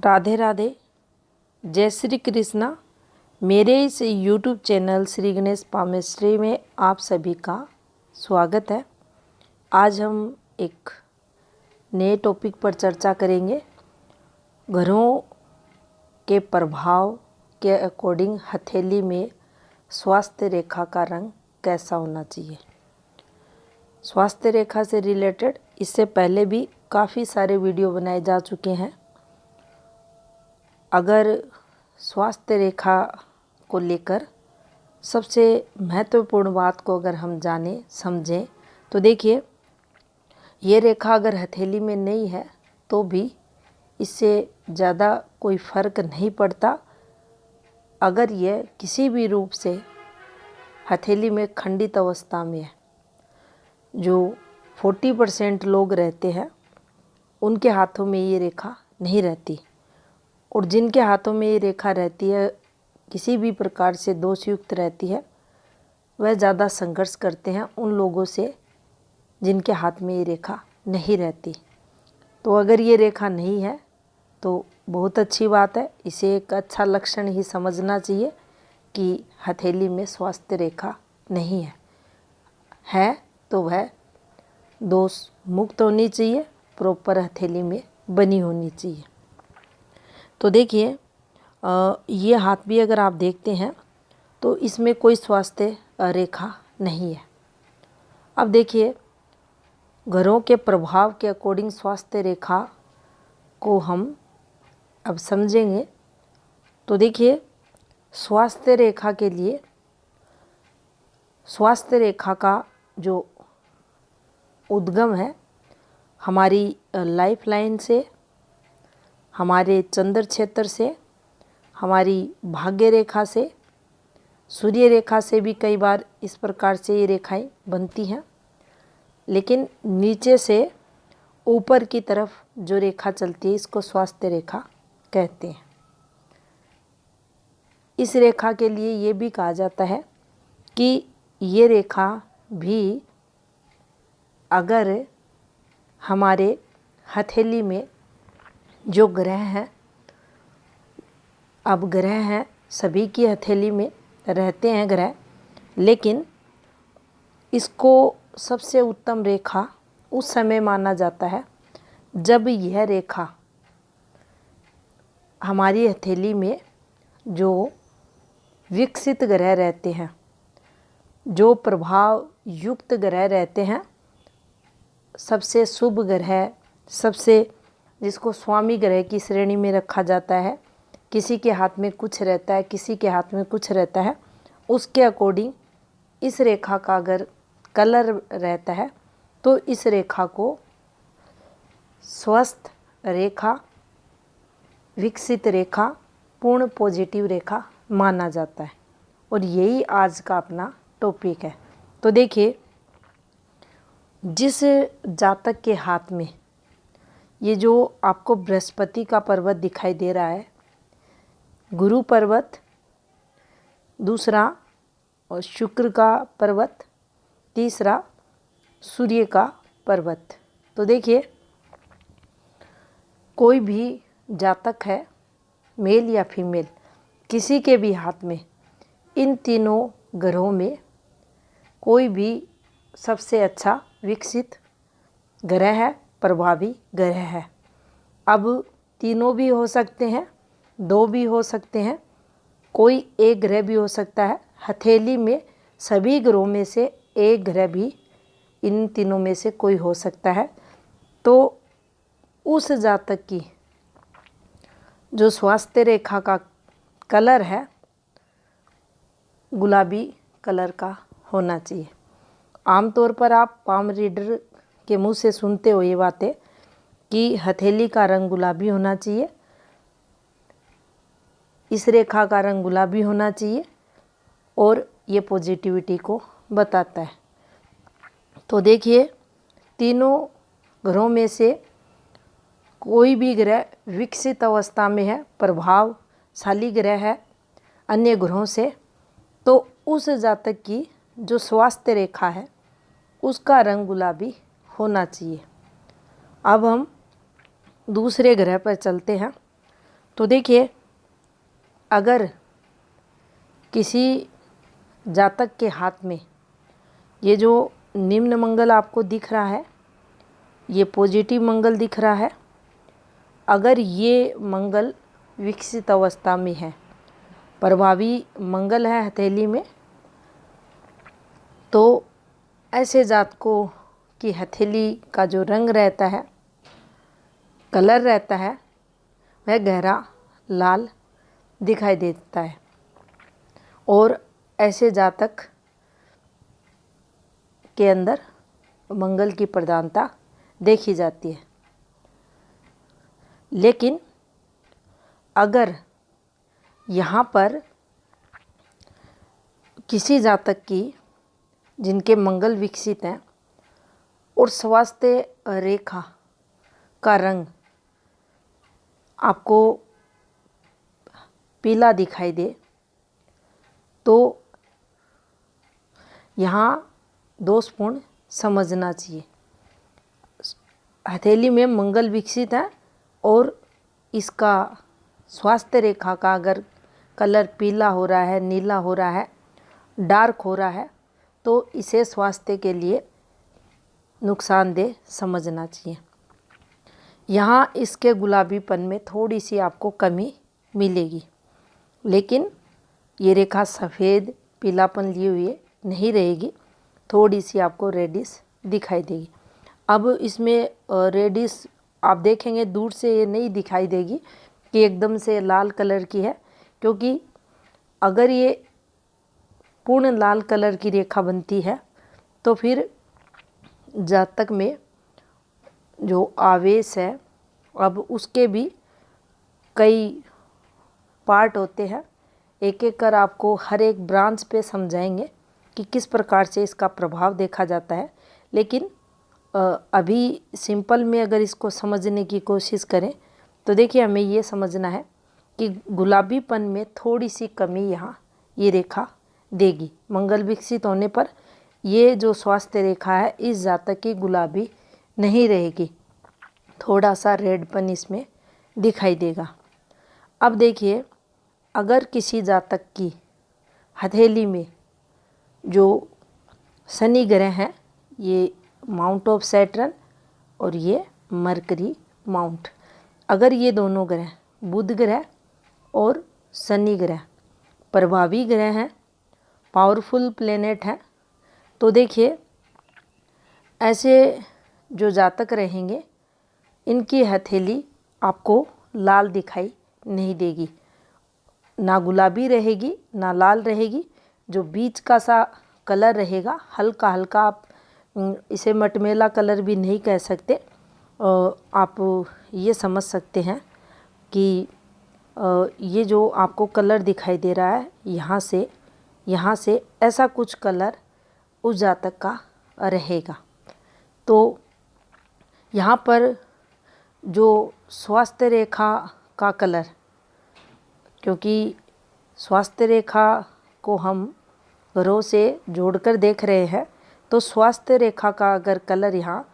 राधे राधे, जय श्री कृष्णा। मेरे इस YouTube channel Shri Ganesh palmistry में आप सभी का स्वागत है। आज हम एक नए टॉपिक पर चर्चा करेंगे। घरों के प्रभाव के अकॉर्डिंग हथेली में स्वास्थ्य रेखा का रंग कैसा होना चाहिए। स्वास्थ्य रेखा से रिलेटेड इससे पहले भी काफ़ी सारे वीडियो बनाए जा चुके हैं। अगर स्वास्थ्य रेखा को लेकर सबसे महत्वपूर्ण बात को अगर हम जानें समझें तो देखिए, ये रेखा अगर हथेली में नहीं है तो भी इससे ज़्यादा कोई फ़र्क नहीं पड़ता। अगर यह किसी भी रूप से हथेली में खंडित अवस्था में है, जो 40% लोग रहते हैं उनके हाथों में ये रेखा नहीं रहती, और जिनके हाथों में ये रेखा रहती है किसी भी प्रकार से दोषयुक्त रहती है, वह ज़्यादा संघर्ष करते हैं उन लोगों से जिनके हाथ में ये रेखा नहीं रहती। तो अगर ये रेखा नहीं है तो बहुत अच्छी बात है, इसे एक अच्छा लक्षण ही समझना चाहिए कि हथेली में स्वास्थ्य रेखा नहीं है तो वह दोष मुक्त होनी चाहिए, प्रॉपर हथेली में बनी होनी चाहिए। तो देखिए, ये हाथ भी अगर आप देखते हैं तो इसमें कोई स्वास्थ्य रेखा नहीं है। अब देखिए, घरों के प्रभाव के अकॉर्डिंग स्वास्थ्य रेखा को हम अब समझेंगे। तो देखिए, स्वास्थ्य रेखा के लिए स्वास्थ्य रेखा का जो उद्गम है हमारी लाइफ लाइन से, हमारे चंद्र क्षेत्र से, हमारी भाग्य रेखा से, सूर्य रेखा से भी कई बार इस प्रकार से ये रेखाएं बनती हैं। लेकिन नीचे से ऊपर की तरफ जो रेखा चलती है इसको स्वास्थ्य रेखा कहते हैं। इस रेखा के लिए ये भी कहा जाता है कि ये रेखा भी अगर हमारे हथेली में जो ग्रह हैं, अब ग्रह हैं सभी की हथेली में रहते हैं ग्रह, लेकिन इसको सबसे उत्तम रेखा उस समय माना जाता है जब यह रेखा हमारी हथेली में जो विकसित ग्रह रहते हैं, जो प्रभाव युक्त ग्रह रहते हैं, सबसे शुभ ग्रह, सबसे जिसको स्वामी ग्रह की श्रेणी में रखा जाता है, किसी के हाथ में कुछ रहता है, किसी के हाथ में कुछ रहता है, उसके अकॉर्डिंग इस रेखा का अगर कलर रहता है तो इस रेखा को स्वस्थ रेखा, विकसित रेखा, पूर्ण पॉजिटिव रेखा माना जाता है। और यही आज का अपना टॉपिक है। तो देखिए, जिस जातक के हाथ में ये जो आपको बृहस्पति का पर्वत दिखाई दे रहा है, गुरु पर्वत, दूसरा और शुक्र का पर्वत, तीसरा सूर्य का पर्वत। तो देखिए, कोई भी जातक है, मेल या फीमेल, किसी के भी हाथ में इन तीनों ग्रहों में कोई भी सबसे अच्छा विकसित ग्रह है, प्रभावी ग्रह है। अब तीनों भी हो सकते हैं, दो भी हो सकते हैं, कोई एक ग्रह भी हो सकता है। हथेली में सभी ग्रहों में से एक ग्रह भी इन तीनों में से कोई हो सकता है। तो उस जातक की जो स्वास्थ्य रेखा का कलर है गुलाबी कलर का होना चाहिए। आमतौर पर आप पाम रीडर के मुंह से सुनते हो ये बातें कि हथेली का रंग गुलाबी होना चाहिए, इस रेखा का रंग गुलाबी होना चाहिए, और ये पॉजिटिविटी को बताता है। तो देखिए, तीनों ग्रहों में से कोई भी ग्रह विकसित अवस्था में है, प्रभावशाली ग्रह है अन्य ग्रहों से, तो उस जातक की जो स्वास्थ्य रेखा है उसका रंग गुलाबी होना चाहिए। अब हम दूसरे ग्रह पर चलते हैं। तो देखिए, अगर किसी जातक के हाथ में ये जो निम्न मंगल आपको दिख रहा है, ये पॉजिटिव मंगल दिख रहा है, अगर ये मंगल विकसित अवस्था में है, प्रभावी मंगल है हथेली में, तो ऐसे जातकों की हथेली का जो रंग रहता है, कलर रहता है, वह गहरा लाल दिखाई देता है। और ऐसे जातक के अंदर मंगल की प्रधानता देखी जाती है। लेकिन अगर यहाँ पर किसी जातक की जिनके मंगल विकसित हैं और स्वास्थ्य रेखा का रंग आपको पीला दिखाई दे, तो यहाँ दोषपूर्ण समझना चाहिए। हथेली में मंगल विकसित है और इसका स्वास्थ्य रेखा का अगर कलर पीला हो रहा है, नीला हो रहा है, डार्क हो रहा है, तो इसे स्वास्थ्य के लिए नुकसानदेह समझना चाहिए। यहाँ इसके गुलाबीपन में थोड़ी सी आपको कमी मिलेगी, लेकिन ये रेखा सफ़ेद पीलापन लिए हुए नहीं रहेगी, थोड़ी सी आपको रेडिश दिखाई देगी। अब इसमें रेडिश आप देखेंगे दूर से ये नहीं दिखाई देगी कि एकदम से लाल कलर की है, क्योंकि अगर ये पूर्ण लाल कलर की रेखा बनती है तो फिर जातक में जो आवेश है, अब उसके भी कई पार्ट होते हैं। एक एक कर आपको हर एक ब्रांच पे समझाएंगे कि किस प्रकार से इसका प्रभाव देखा जाता है। लेकिन अभी सिंपल में अगर इसको समझने की कोशिश करें तो देखिए, हमें ये समझना है कि गुलाबीपन में थोड़ी सी कमी यहाँ ये रेखा देगी। मंगल विकसित होने पर ये जो स्वास्थ्य रेखा है इस जातक की गुलाबी नहीं रहेगी, थोड़ा सा रेडपन इसमें दिखाई देगा। अब देखिए, अगर किसी जातक की हथेली में जो शनि ग्रह हैं, ये माउंट ऑफ सैटर्न और ये मरकरी माउंट, अगर ये दोनों ग्रह बुध ग्रह और शनि ग्रह प्रभावी ग्रह हैं, पावरफुल प्लेनेट हैं, तो देखिए ऐसे जो जातक रहेंगे इनकी हथेली आपको लाल दिखाई नहीं देगी, ना गुलाबी रहेगी ना लाल रहेगी। जो बीच का सा कलर रहेगा हल्का हल्का, आप इसे मटमैला कलर भी नहीं कह सकते, आप ये समझ सकते हैं कि ये जो आपको कलर दिखाई दे रहा है यहाँ से ऐसा कुछ कलर उस जातक का रहेगा। तो यहाँ पर जो स्वास्थ्य रेखा का कलर, क्योंकि स्वास्थ्य रेखा को हम ग्रहों से जोड़कर देख रहे हैं, तो स्वास्थ्य रेखा का अगर कलर यहाँ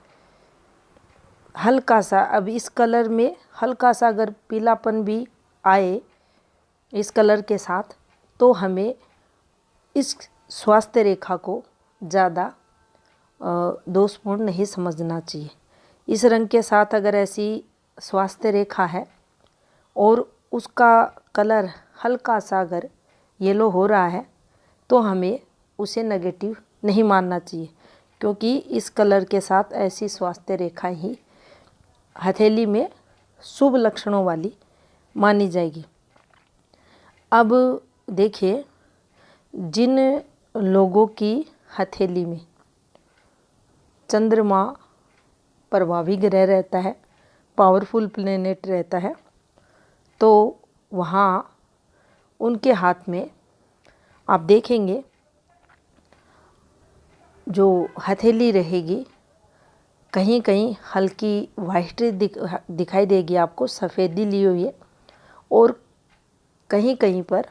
हल्का सा, अब इस कलर में हल्का सा अगर पीलापन भी आए इस कलर के साथ, तो हमें इस स्वास्थ्य रेखा को ज़्यादा दोषपूर्ण नहीं समझना चाहिए। इस रंग के साथ अगर ऐसी स्वास्थ्य रेखा है और उसका कलर हल्का सा अगर येलो हो रहा है, तो हमें उसे नेगेटिव नहीं मानना चाहिए, क्योंकि इस कलर के साथ ऐसी स्वास्थ्य रेखा ही हथेली में शुभ लक्षणों वाली मानी जाएगी। अब देखिए, जिन लोगों की हथेली में चंद्रमा प्रभावी ग्रह रहता है, पावरफुल प्लेनेट रहता है, तो वहाँ उनके हाथ में आप देखेंगे जो हथेली रहेगी कहीं कहीं हल्की वाइट दिखाई देगी आपको, सफ़ेदी लिए हुए, और कहीं कहीं पर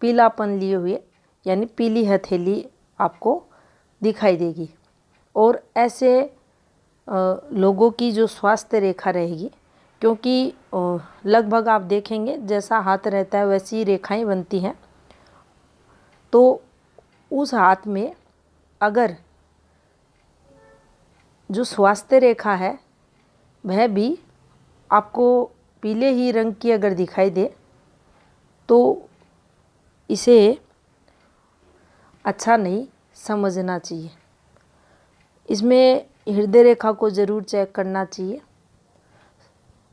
पीलापन लिए हुए, यानी पीली हथेली आपको दिखाई देगी। और ऐसे लोगों की जो स्वास्थ्य रेखा रहेगी, क्योंकि और लगभग आप देखेंगे जैसा हाथ रहता है वैसी रेखाएं बनती हैं। तो उस हाथ में अगर जो स्वास्थ्य रेखा है वह भी आपको पीले ही रंग की अगर दिखाई दे तो इसे अच्छा नहीं समझना चाहिए। इसमें हृदय रेखा को ज़रूर चेक करना चाहिए।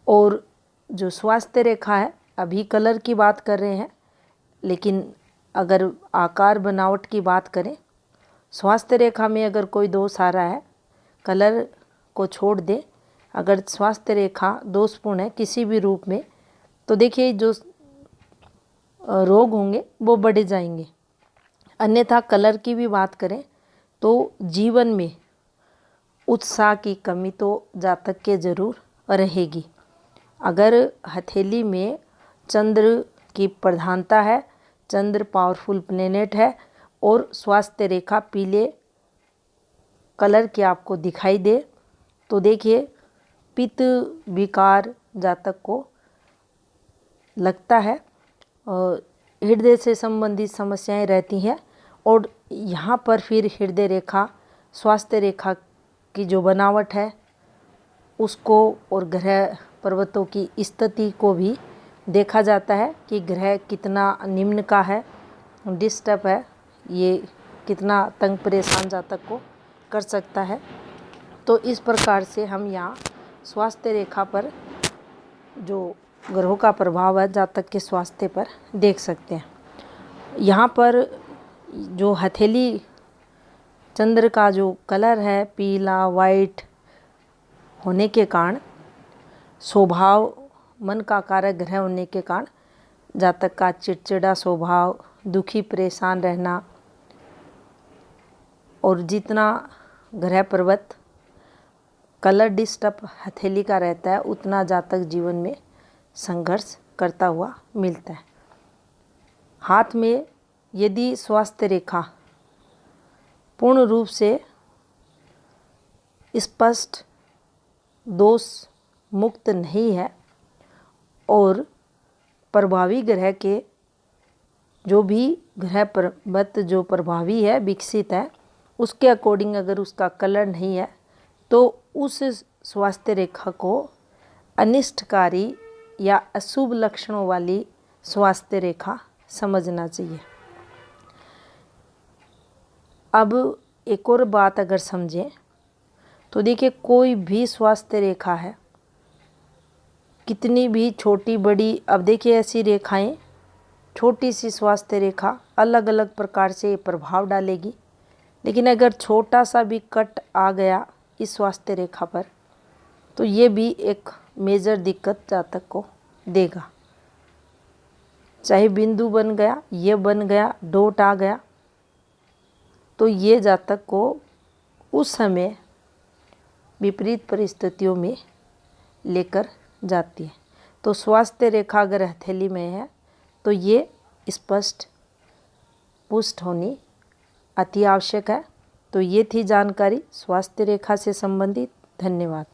और जो स्वास्थ्य रेखा है, अभी कलर की बात कर रहे हैं, लेकिन अगर आकार बनावट की बात करें, स्वास्थ्य रेखा में अगर कोई दोष आ रहा है, कलर को छोड़ दे, अगर स्वास्थ्य रेखा दोषपूर्ण है किसी भी रूप में, तो देखिए जो रोग होंगे वो बढ़ जाएंगे। अन्यथा कलर की भी बात करें तो जीवन में उत्साह की कमी तो जातक के जरूर रहेगी। अगर हथेली में चंद्र की प्रधानता है, चंद्र पावरफुल प्लेनेट है और स्वास्थ्य रेखा पीले कलर की आपको दिखाई दे, तो देखिए पित्त विकार जातक को लगता है और हृदय से संबंधित समस्याएं रहती हैं। और यहाँ पर फिर हृदय रेखा स्वास्थ्य रेखा की जो बनावट है उसको और ग्रह पर्वतों की स्थिति को भी देखा जाता है कि ग्रह कितना निम्न का है, डिस्टर्ब है, ये कितना तंग परेशान जातक को कर सकता है। तो इस प्रकार से हम यहाँ स्वास्थ्य रेखा पर जो ग्रहों का प्रभाव है जातक के स्वास्थ्य पर देख सकते हैं। यहाँ पर जो हथेली चंद्र का जो कलर है पीला वाइट होने के कारण, स्वभाव मन का कारक ग्रह होने के कारण जातक का चिड़चिड़ा स्वभाव, दुखी परेशान रहना, और जितना ग्रह पर्वत कलर डिस्टर्ब हथेली का रहता है उतना जातक जीवन में संघर्ष करता हुआ मिलता है। हाथ में यदि स्वास्थ्य रेखा पूर्ण रूप से स्पष्ट दोष मुक्त नहीं है और प्रभावी ग्रह के जो भी ग्रह पर्वत जो प्रभावी है विकसित है उसके अकॉर्डिंग अगर उसका कलर नहीं है तो उस स्वास्थ्य रेखा को अनिष्टकारी या अशुभ लक्षणों वाली स्वास्थ्य रेखा समझना चाहिए। अब एक और बात अगर समझें तो देखिए कोई भी स्वास्थ्य रेखा है कितनी भी छोटी बड़ी, अब देखिए ऐसी रेखाएं छोटी सी स्वास्थ्य रेखा अलग अलग प्रकार से प्रभाव डालेगी, लेकिन अगर छोटा सा भी कट आ गया इस स्वास्थ्य रेखा पर तो ये भी एक मेजर दिक्कत जातक को देगा। चाहे बिंदु बन गया, ये बन गया, डॉट आ गया, तो ये जातक को उस समय विपरीत परिस्थितियों में लेकर जाती है। तो स्वास्थ्य रेखा अगर हथेली में है तो ये स्पष्ट पुष्ट होनी अति आवश्यक है। तो ये थी जानकारी स्वास्थ्य रेखा से संबंधित। धन्यवाद।